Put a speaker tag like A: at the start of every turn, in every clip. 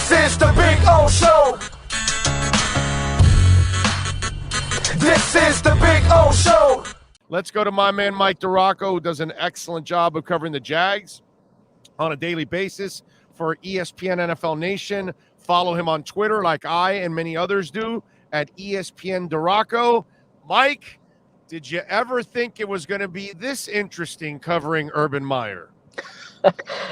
A: This is the Big O Show. This is the Big O Show.
B: Let's go to my man, Mike DiRocco, who does an excellent job of covering the Jags on a daily basis for ESPN NFL Nation. Follow him on Twitter like I and many others do at ESPN DiRocco. Mike, did you ever think it was going to be this interesting covering Urban Meyer?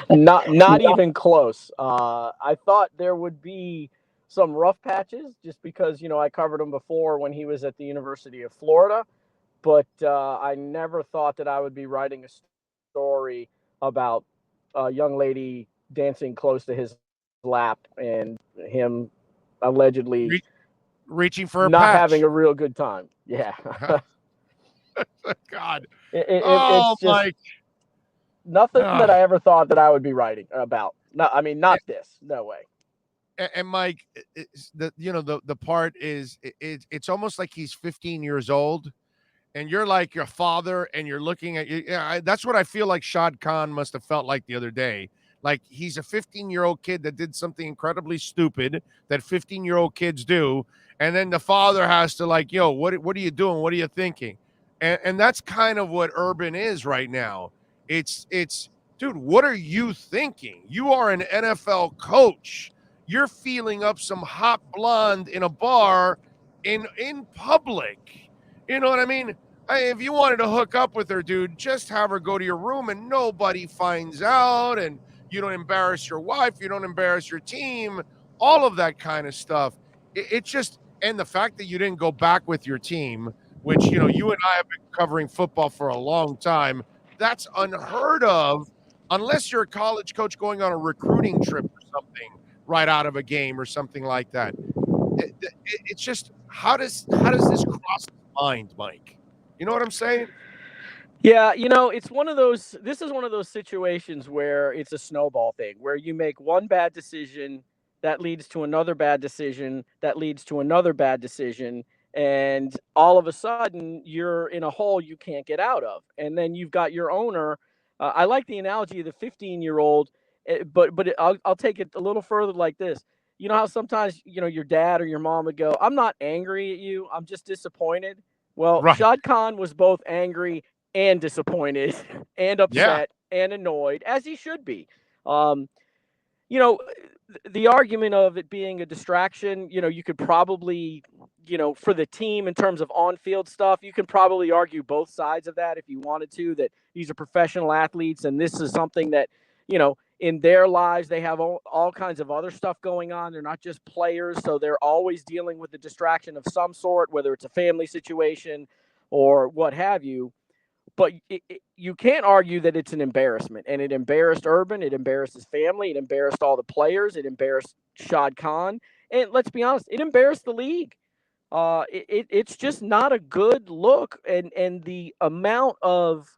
C: Not even close. I thought there would be some rough patches just because, I covered him before when he was at the University of Florida, but I never thought that I would be writing a story about a young lady dancing close to his lap and him allegedly
B: reaching for a
C: not
B: patch.
C: Having a real good time. Yeah.
B: God.
C: It's just
B: Mike.
C: Nothing that I ever thought that I would be writing about. No, I mean, not this. No way.
B: And Mike, the part is it's almost like he's 15 years old, and you're like your father, and you're looking at you. Yeah, that's what I feel like Shad Khan must have felt like the other day. Like he's a 15-year-old kid that did something incredibly stupid that 15-year-old kids do, and then the father has to like, what are you doing? What are you thinking? And that's kind of what Urban is right now. It's dude, what are you thinking? You are an NFL coach. You're feeling up some hot blonde in a bar in public. You know what I mean? If you wanted to hook up with her, dude, just have her go to your room and nobody finds out, and you don't embarrass your wife, you don't embarrass your team, all of that kind of stuff. It's just, and the fact that you didn't go back with your team, which, you and I have been covering football for a long time, that's unheard of unless you're a college coach going on a recruiting trip or something right out of a game or something like that. It's just, how does this cross the mind, Mike? You know what I'm saying?
C: Yeah, this is one of those situations where it's a snowball thing, where you make one bad decision that leads to another bad decision that leads to another bad decision, and all of a sudden you're in a hole you can't get out of. And then you've got your owner. I like the analogy of the 15-year-old, but I'll take it a little further like this. You know how sometimes, your dad or your mom would go, "I'm not angry at you, I'm just disappointed." Well,
B: right.
C: Shad Khan was both angry and disappointed and upset and annoyed, as he should be. The argument of it being a distraction, you could probably, for the team in terms of on-field stuff, you can probably argue both sides of that if you wanted to, that these are professional athletes and this is something that, in their lives, they have all kinds of other stuff going on. They're not just players, so they're always dealing with a distraction of some sort, whether it's a family situation or what have you. But you can't argue that it's an embarrassment, and it embarrassed Urban, it embarrassed his family, it embarrassed all the players, it embarrassed Shad Khan, and let's be honest, it embarrassed the league. It's just not a good look, and the amount of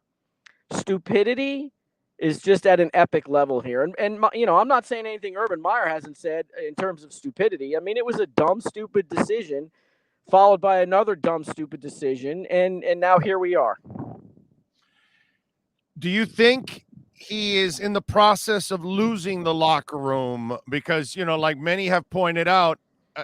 C: stupidity is just at an epic level here. And I'm not saying anything Urban Meyer hasn't said in terms of stupidity. I mean, it was a dumb, stupid decision followed by another dumb, stupid decision, and now here we are.
B: Do you think he is in the process of losing the locker room? Because, like many have pointed out,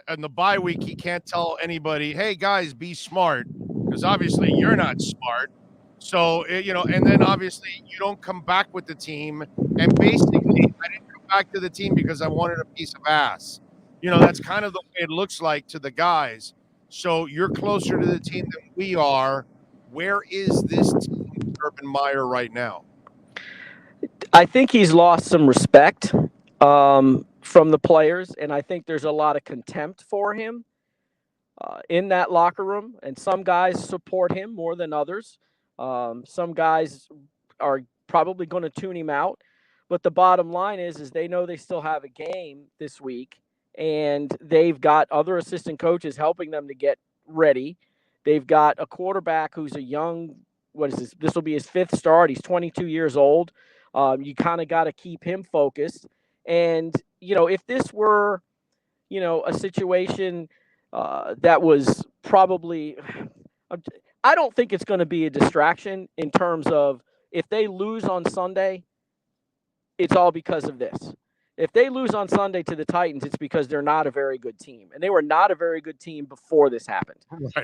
B: in the bye week, he can't tell anybody, "Hey, guys, be smart," because obviously you're not smart. So, and then obviously you don't come back with the team. And basically, I didn't come back to the team because I wanted a piece of ass. That's kind of the way it looks like to the guys. So you're closer to the team than we are. Where is this team, Urban Meyer, right now?
C: I think he's lost some respect from the players, and I think there's a lot of contempt for him in that locker room. And some guys support him more than others. Some guys are probably going to tune him out. But the bottom line is they know they still have a game this week, and they've got other assistant coaches helping them to get ready. They've got a quarterback who's a young, what is this? This will be his fifth start. He's 22 years old. You kind of got to keep him focused. And, if this were, a situation that was probably, I don't think it's going to be a distraction in terms of if they lose on Sunday, it's all because of this. If they lose on Sunday to the Titans, it's because they're not a very good team. And they were not a very good team before this happened.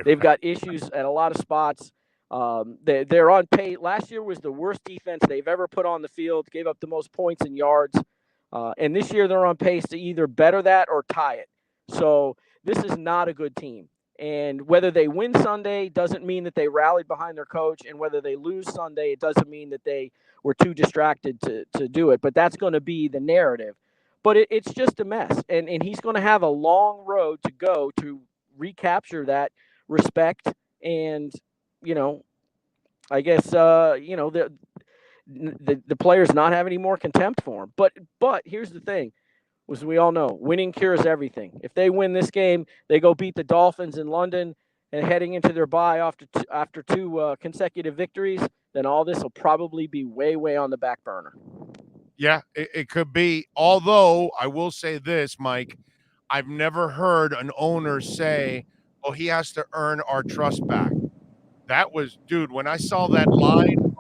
C: They've got issues at a lot of spots. They're on pace. Last year was the worst defense they've ever put on the field, gave up the most points and yards. And this year they're on pace to either better that or tie it. So this is not a good team. And whether they win Sunday doesn't mean that they rallied behind their coach. And whether they lose Sunday, it doesn't mean that they were too distracted to do it. But that's going to be the narrative. But it's just a mess. And he's going to have a long road to go to recapture that respect. And, I guess, the players not have any more contempt for him. But here's the thing. As we all know, winning cures everything. If they win this game, they go beat the Dolphins in London and heading into their bye after two consecutive victories, then all this will probably be way, way on the back burner.
B: Yeah, it could be. Although I will say this, Mike, I've never heard an owner say, "Oh, he has to earn our trust back." That was, dude, when I saw that line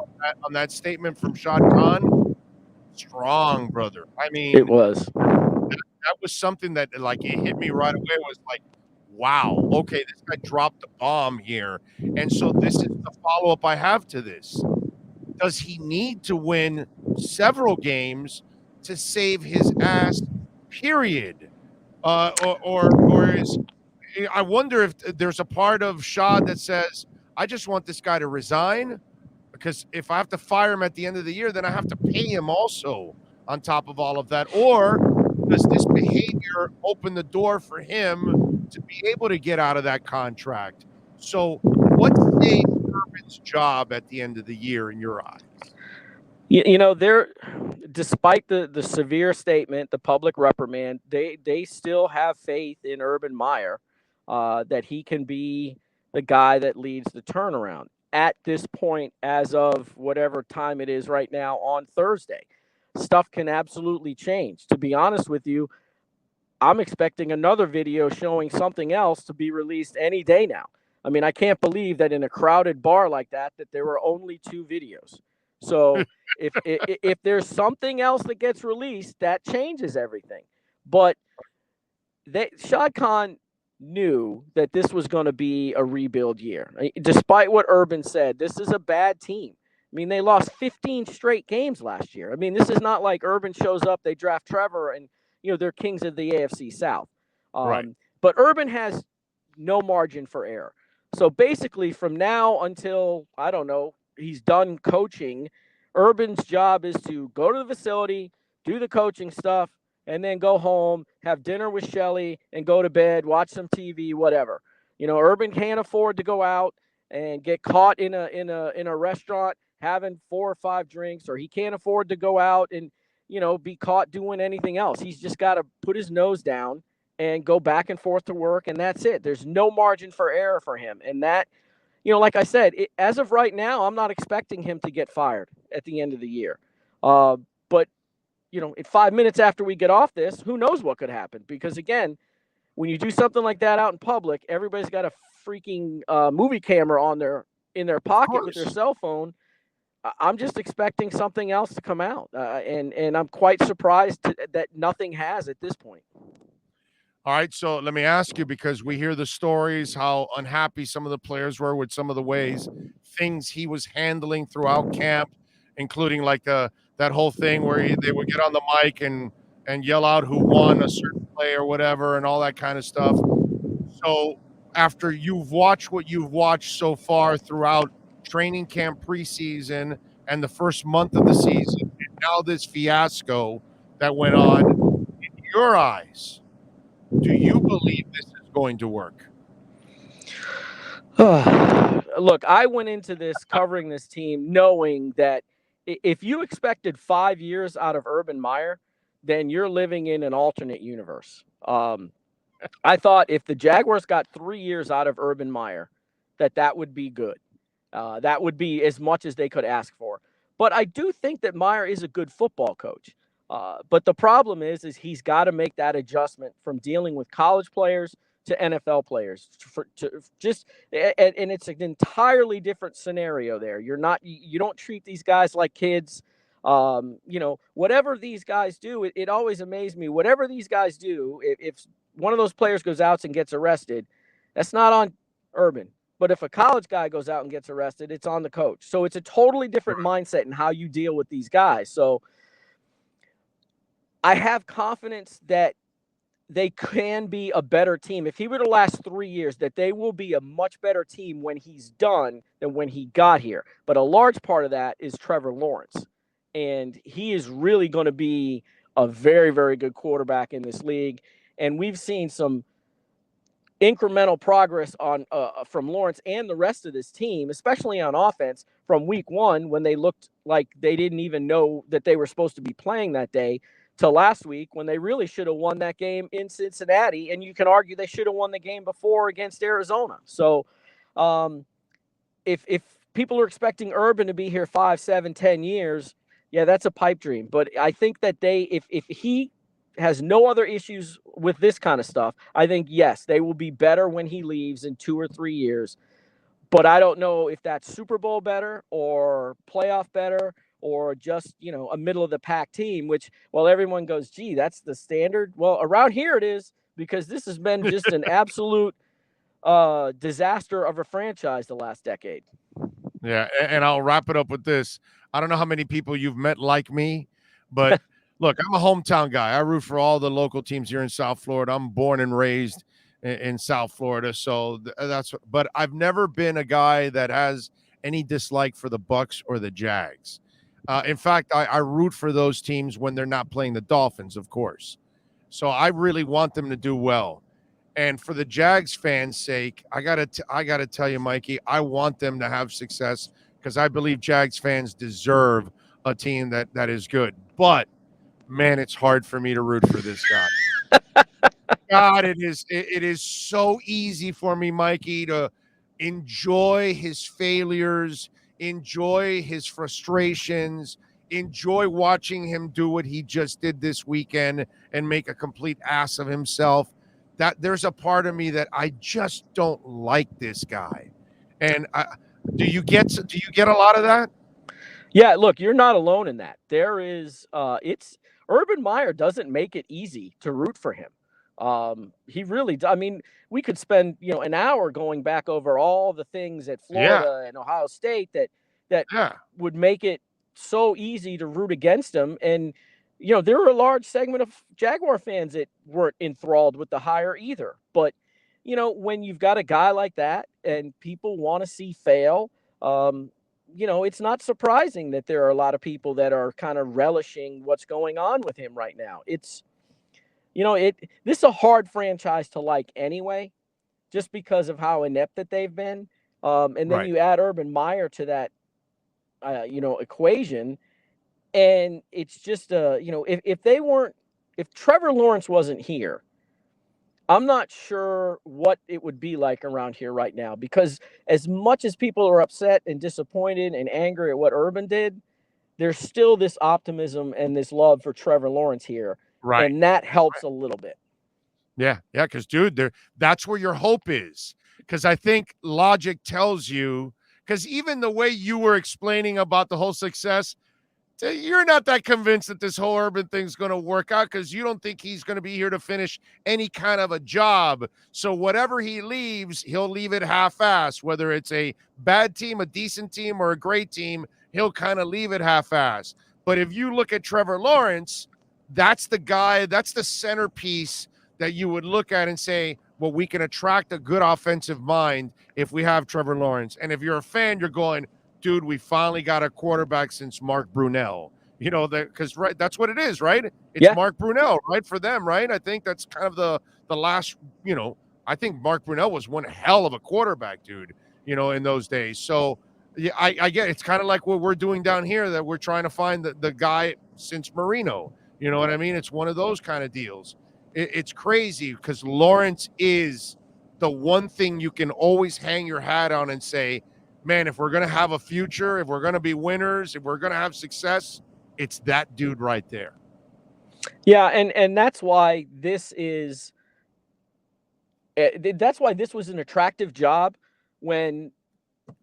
B: on that statement from Shad Khan, strong, brother. I mean,
C: it was.
B: That was something that, like, it hit me right away. It was like, wow, okay, this guy dropped the bomb here. And so this is the follow-up I have to this. Does he need to win several games to save his ass, period? Or is – I wonder if there's a part of Shad that says, I just want this guy to resign, because if I have to fire him at the end of the year, then I have to pay him also on top of all of that. Or does this behavior open the door for him to be able to get out of that contract? So what saves Urban's job at the end of the year in your eyes?
C: They're, despite the severe statement, the public reprimand, they still have faith in Urban Meyer that he can be the guy that leads the turnaround at this point, as of whatever time it is right now on Thursday. Stuff can absolutely change. To be honest with you, I'm expecting another video showing something else to be released any day now. I mean, I can't believe that in a crowded bar like that there were only 2 videos. So if there's something else that gets released, that changes everything. But Shad Khan knew that this was going to be a rebuild year. Despite what Urban said, this is a bad team. I mean, they lost 15 straight games last year. I mean, this is not like Urban shows up, they draft Trevor, and, they're kings of the AFC South.
B: Right.
C: But Urban has no margin for error. So basically, from now until, I don't know, he's done coaching, Urban's job is to go to the facility, do the coaching stuff, and then go home, have dinner with Shelly, and go to bed, watch some TV, whatever. Urban can't afford to go out and get caught in a restaurant having 4 or 5 drinks, or he can't afford to go out and, be caught doing anything else. He's just got to put his nose down and go back and forth to work, and that's it. There's no margin for error for him. And that, like I said, as of right now, I'm not expecting him to get fired at the end of the year. But in 5 minutes after we get off this, who knows what could happen? Because, again, when you do something like that out in public, everybody's got a freaking movie camera in their pocket with their cell phone. I'm just expecting something else to come out, and I'm quite surprised that nothing has at this point.
B: All right, so let me ask you, because we hear the stories how unhappy some of the players were with some of the things he was handling throughout camp, including like that whole thing where they would get on the mic and yell out who won a certain play or whatever and all that kind of stuff. So after you've watched what you've watched so far throughout training camp, preseason, and the first month of the season, and now this fiasco that went on, in your eyes, do you believe this is going to work?
C: Look, I went into this covering this team knowing that if you expected 5 years out of Urban Meyer, then you're living in an alternate universe. I thought if the Jaguars got 3 years out of Urban Meyer, that would be good. That would be as much as they could ask for. But I do think that Meyer is a good football coach. But the problem is he's got to make that adjustment from dealing with college players to NFL players. And it's an entirely different scenario there. You don't treat these guys like kids. Whatever these guys do, it always amazed me. Whatever these guys do, if one of those players goes out and gets arrested, that's not on Urban. But if a college guy goes out and gets arrested, it's on the coach. So it's a totally different mindset in how you deal with these guys. So I have confidence that they can be a better team. If he were to last 3 years, that they will be a much better team when he's done than when he got here. But a large part of that is Trevor Lawrence. And he is really going to be a very, very good quarterback in this league. And we've seen some incremental progress on from Lawrence and the rest of this team, especially on offense, from week one when they looked like they didn't even know that they were supposed to be playing that day, to last week when they really should have won that game in Cincinnati. And you can argue they should have won the game before against Arizona. So if people are expecting Urban to be here 5, 7, 10 years, yeah, that's a pipe dream. But I think that if he has no other issues with this kind of stuff, I think, yes, they will be better when he leaves in 2 or 3 years. But I don't know if that's Super Bowl better or playoff better or just, a middle of the pack team, which, well, everyone goes, gee, that's the standard. Well, around here it is, because this has been just an absolute disaster of a franchise the last decade.
B: Yeah, and I'll wrap it up with this. I don't know how many people you've met like me, but look, I'm a hometown guy. I root for all the local teams here in South Florida. I'm born and raised in South Florida, so but I've never been a guy that has any dislike for the Bucks or the Jags. In fact, I root for those teams when they're not playing the Dolphins, of course. So I really want them to do well. And for the Jags fans' sake, I gotta tell you, Mikey, I want them to have success because I believe Jags fans deserve a team that is good. But man, it's hard for me to root for this guy. God, it is so easy for me, Mikey, to enjoy his failures, enjoy his frustrations, enjoy watching him do what he just did this weekend and make a complete ass of himself. That there's a part of me that I just don't like this guy. And do you get a lot of that?
C: Yeah, look, you're not alone in that. There is Urban Meyer doesn't make it easy to root for him. He really, I mean, we could spend, an hour going back over all the things at Florida and Ohio State that would make it so easy to root against him. And, there were a large segment of Jaguar fans that weren't enthralled with the hire either. But, when you've got a guy like that and people want to see fail, it's not surprising that there are a lot of people that are kind of relishing what's going on with him right now. It's, this is a hard franchise to like anyway, just because of how inept that they've been. And then you add Urban Meyer to that, equation. And it's just, if Trevor Lawrence wasn't here, I'm not sure what it would be like around here right now, because as much as people are upset and disappointed and angry at what Urban did, there's still this optimism and this love for Trevor Lawrence here. Right. And that helps a little bit.
B: Yeah. Yeah. Because, dude, that's where your hope is. Because I think logic tells you, because even the way you were explaining about the whole success, you're not that convinced that this whole Urban thing's going to work out, because you don't think he's going to be here to finish any kind of a job. So whatever he leaves, he'll leave it half-assed. Whether it's a bad team, a decent team, or a great team, he'll kind of leave it half-assed. But if you look at Trevor Lawrence, that's the guy, that's the centerpiece that you would look at and say, well, we can attract a good offensive mind if we have Trevor Lawrence. And if you're a fan, you're going, dude, we finally got a quarterback since Mark Brunell. Because that's what it is, right? It's Mark Brunell, right, for them, right? I think that's kind of the last, I think Mark Brunell was one hell of a quarterback, dude, in those days. So yeah, I get it's kind of like what we're doing down here, that we're trying to find the guy since Marino. You know what I mean? It's one of those kind of deals. It's crazy because Lawrence is the one thing you can always hang your hat on and say, man, if we're going to have a future, if we're going to be winners, if we're going to have success, it's that dude right there.
C: Yeah, and that's why this is – that's why this was an attractive job when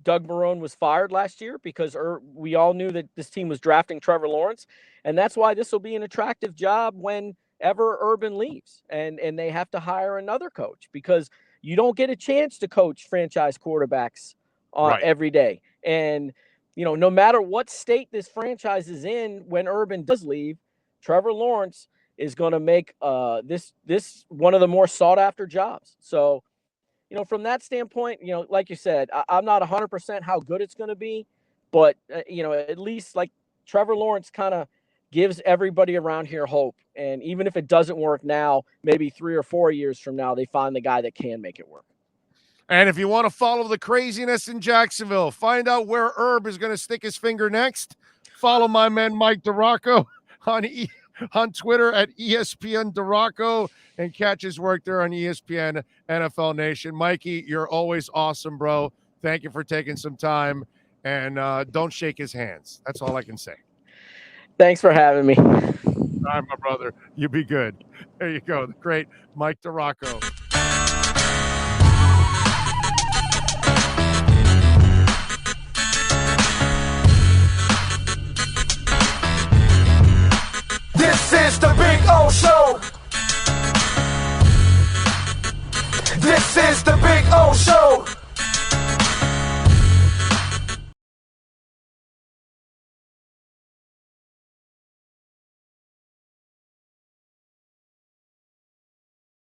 C: Doug Marrone was fired last year because we all knew that this team was drafting Trevor Lawrence. And that's why this will be an attractive job whenever Urban leaves and they have to hire another coach, because you don't get a chance to coach franchise quarterbacks every day. And, no matter what state this franchise is in, when Urban does leave, Trevor Lawrence is going to make this one of the more sought after jobs. So, from that standpoint, like you said, I'm not 100% how good it's going to be, but, at least like Trevor Lawrence kind of gives everybody around here hope. And even if it doesn't work now, maybe 3 or 4 years from now, they find the guy that can make it work.
B: And if you want to follow the craziness in Jacksonville, find out where Herb is going to stick his finger next, follow my man Mike DiRocco on Twitter at ESPN DiRocco, and catch his work there on ESPN NFL Nation. Mikey, you're always awesome, bro. Thank you for taking some time, and don't shake his hands. That's all I can say.
C: Thanks for having me.
B: All right, my brother. You be good. There you go. The great Mike DiRocco.
A: This is the Big O Show. This is the Big O Show.